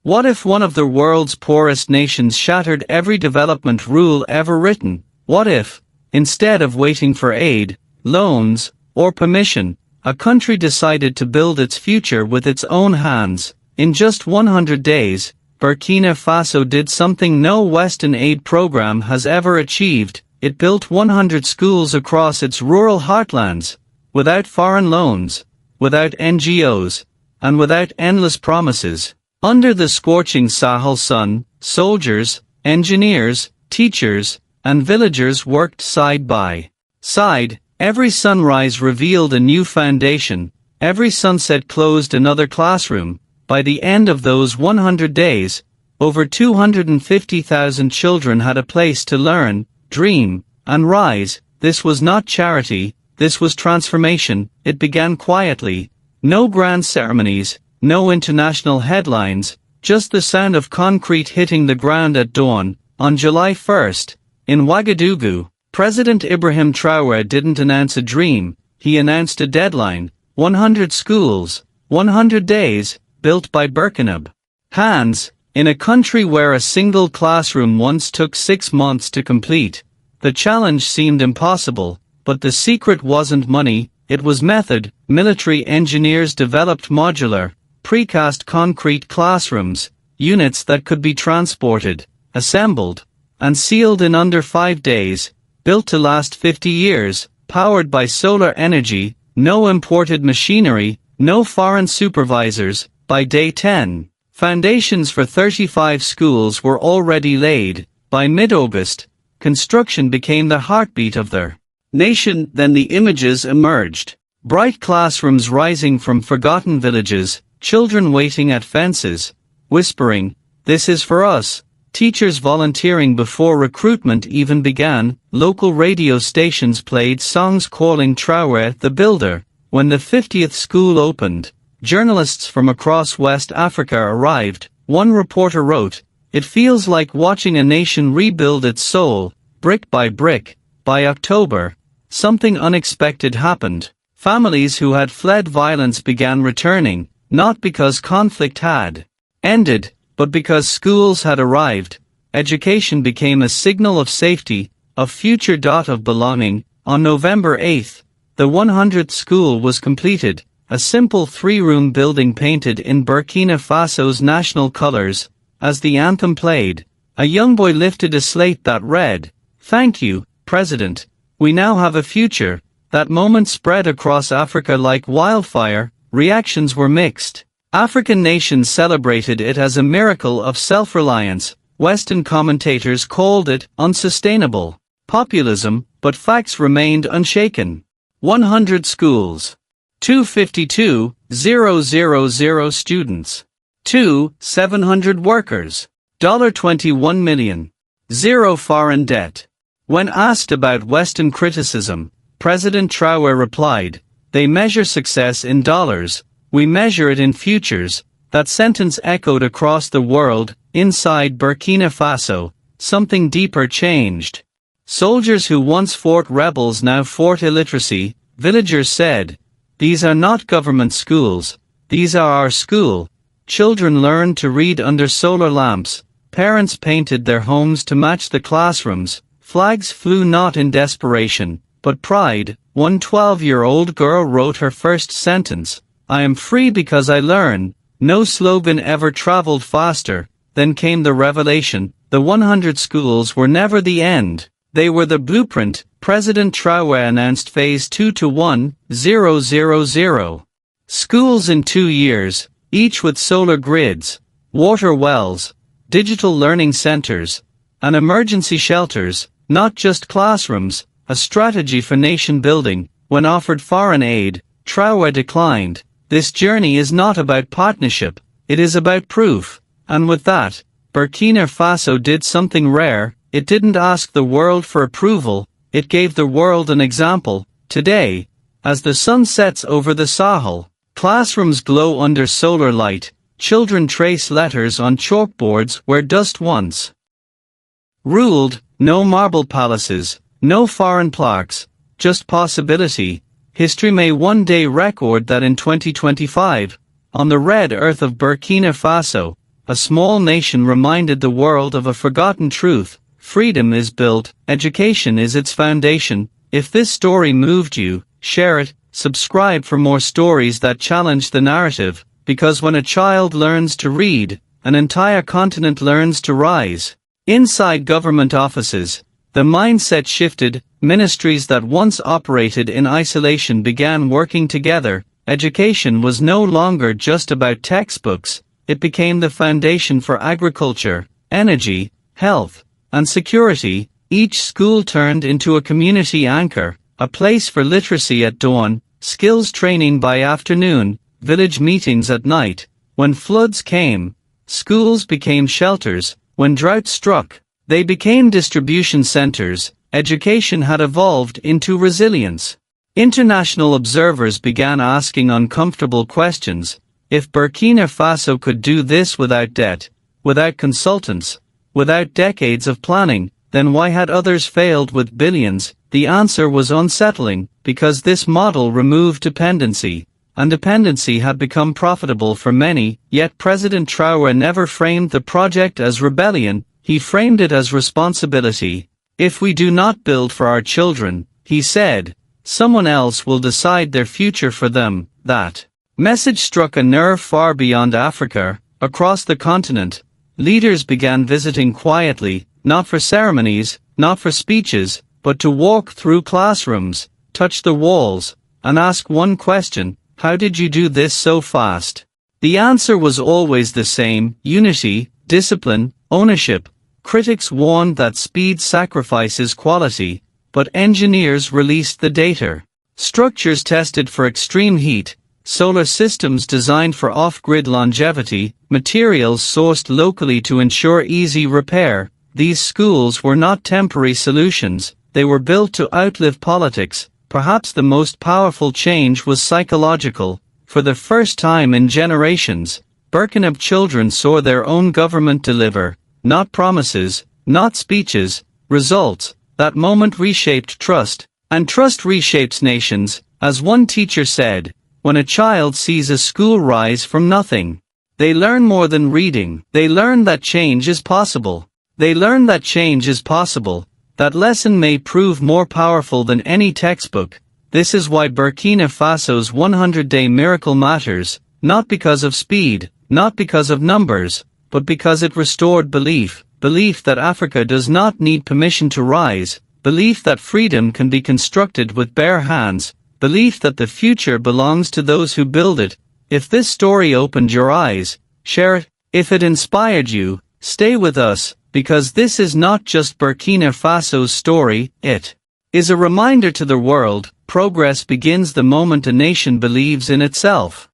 What if one of the world's poorest nations shattered every development rule ever written? What if, instead of waiting for aid, loans, or permission, a country decided to build its future with its own hands? In just 100 days, Burkina Faso did something no Western aid program has ever achieved. It built 100 schools across its rural heartlands, without foreign loans, without NGOs, and without endless promises. Under the scorching Sahel sun, soldiers, engineers, teachers, and villagers worked side by side. Every sunrise revealed a new foundation, every sunset closed another classroom. By the end of those 100 days, over 250,000 children had a place to learn, dream, and rise. This was not charity, this was transformation. It began quietly. No grand ceremonies, no international headlines, just the sound of concrete hitting the ground at dawn. On July 1st, in Ouagadougou, President Ibrahim Traoré didn't announce a dream, he announced a deadline: 100 schools, 100 days, built by Burkinabè hands, in a country where a single classroom once took 6 months to complete. The challenge seemed impossible, but the secret wasn't money, it was method. Military engineers developed modular, precast concrete classrooms, units that could be transported, assembled, and sealed in under 5 days, built to last 50 years, powered by solar energy, no imported machinery, no foreign supervisors. By day 10, foundations for 35 schools were already laid. By mid-August, construction became the heartbeat of their nation. Then the images emerged. Bright classrooms rising from forgotten villages, children waiting at fences, whispering, "This is for us." Teachers volunteering before recruitment even began. Local radio stations played songs calling Traoré the builder. When the 50th school opened, journalists from across West Africa arrived. One reporter wrote, "It feels like watching a nation rebuild its soul, brick by brick." By October, something unexpected happened. Families who had fled violence began returning, not because conflict had ended, but because schools had arrived. Education became a signal of safety, of future. Of belonging. On November 8th, the 100th school was completed, a simple 3-room building painted in Burkina Faso's national colors. As the anthem played, a young boy lifted a slate that read, "Thank you, President. We now have a future." That moment spread across Africa like wildfire. Reactions were mixed. African nations celebrated it as a miracle of self-reliance. Western commentators called it unsustainable populism, but facts remained unshaken. 100 schools. 252,000 students. 700 workers. $21 million. Zero foreign debt. When asked about Western criticism, President Traoré replied, "They measure success in dollars, we measure it in futures." That sentence echoed across the world. Inside Burkina Faso, something deeper changed. Soldiers who once fought rebels now fought illiteracy. Villagers said, "These are not government schools, these are our school." Children learned to read under solar lamps. Parents painted their homes to match the classrooms. Flags flew not in desperation, but pride. One 12-year-old girl wrote her first sentence, "I am free because I learn." No slogan ever traveled faster. Then came the revelation. The 100 schools were never the end. They were the blueprint. President Traoré announced Phase 2 to 1,000 schools in 2 years, each with solar grids, water wells, digital learning centers, and emergency shelters. Not just classrooms, a strategy for nation building. When offered foreign aid, Traoré declined. This journey is not about partnership, it is about proof. And with that, Burkina Faso did something rare. It didn't ask the world for approval, it gave the world an example. Today, as the sun sets over the Sahel, classrooms glow under solar light, children trace letters on chalkboards where dust once ruled. No marble palaces, no foreign plaques, just possibility. History may one day record that in 2025, on the red earth of Burkina Faso, a small nation reminded the world of a forgotten truth: freedom is built, education is its foundation. If this story moved you, share it, subscribe for more stories that challenge the narrative, because when a child learns to read, an entire continent learns to rise. Inside government offices, the mindset shifted. Ministries that once operated in isolation began working together. Education was no longer just about textbooks, it became the foundation for agriculture, energy, health, and security. Each school turned into a community anchor, a place for literacy at dawn, skills training by afternoon, village meetings at night. When floods came, schools became shelters. When drought struck, they became distribution centers. Education had evolved into resilience. International observers began asking uncomfortable questions. If Burkina Faso could do this without debt, without consultants, without decades of planning, then why had others failed with billions? The answer was unsettling, because this model removed dependency, and dependency had become profitable for many. Yet President Traoré never framed the project as rebellion, he framed it as responsibility. If we do not build for our children, he said, someone else will decide their future for them. That message struck a nerve far beyond Africa. Across the continent, leaders began visiting quietly, not for ceremonies, not for speeches, but to walk through classrooms, touch the walls, and ask one question: how did you do this so fast? The answer was always the same: unity, discipline, ownership. Critics warned that speed sacrifices quality, but engineers released the data. Structures tested for extreme heat, solar systems designed for off-grid longevity, materials sourced locally to ensure easy repair. These schools were not temporary solutions, they were built to outlive politics. Perhaps the most powerful change was psychological. For the first time in generations, Burkinabè children saw their own government deliver, not promises, not speeches, results. That moment reshaped trust, and trust reshapes nations. As one teacher said, when a child sees a school rise from nothing, they learn more than reading. They learn that change is possible. They learn that change is possible. That lesson may prove more powerful than any textbook. This is why Burkina Faso's 100-day miracle matters, not because of speed, not because of numbers, but because it restored belief. Belief that Africa does not need permission to rise. Belief that freedom can be constructed with bare hands. Belief that the future belongs to those who build it. If this story opened your eyes, share it. If it inspired you, stay with us, because this is not just Burkina Faso's story, it is a reminder to the world: progress begins the moment a nation believes in itself.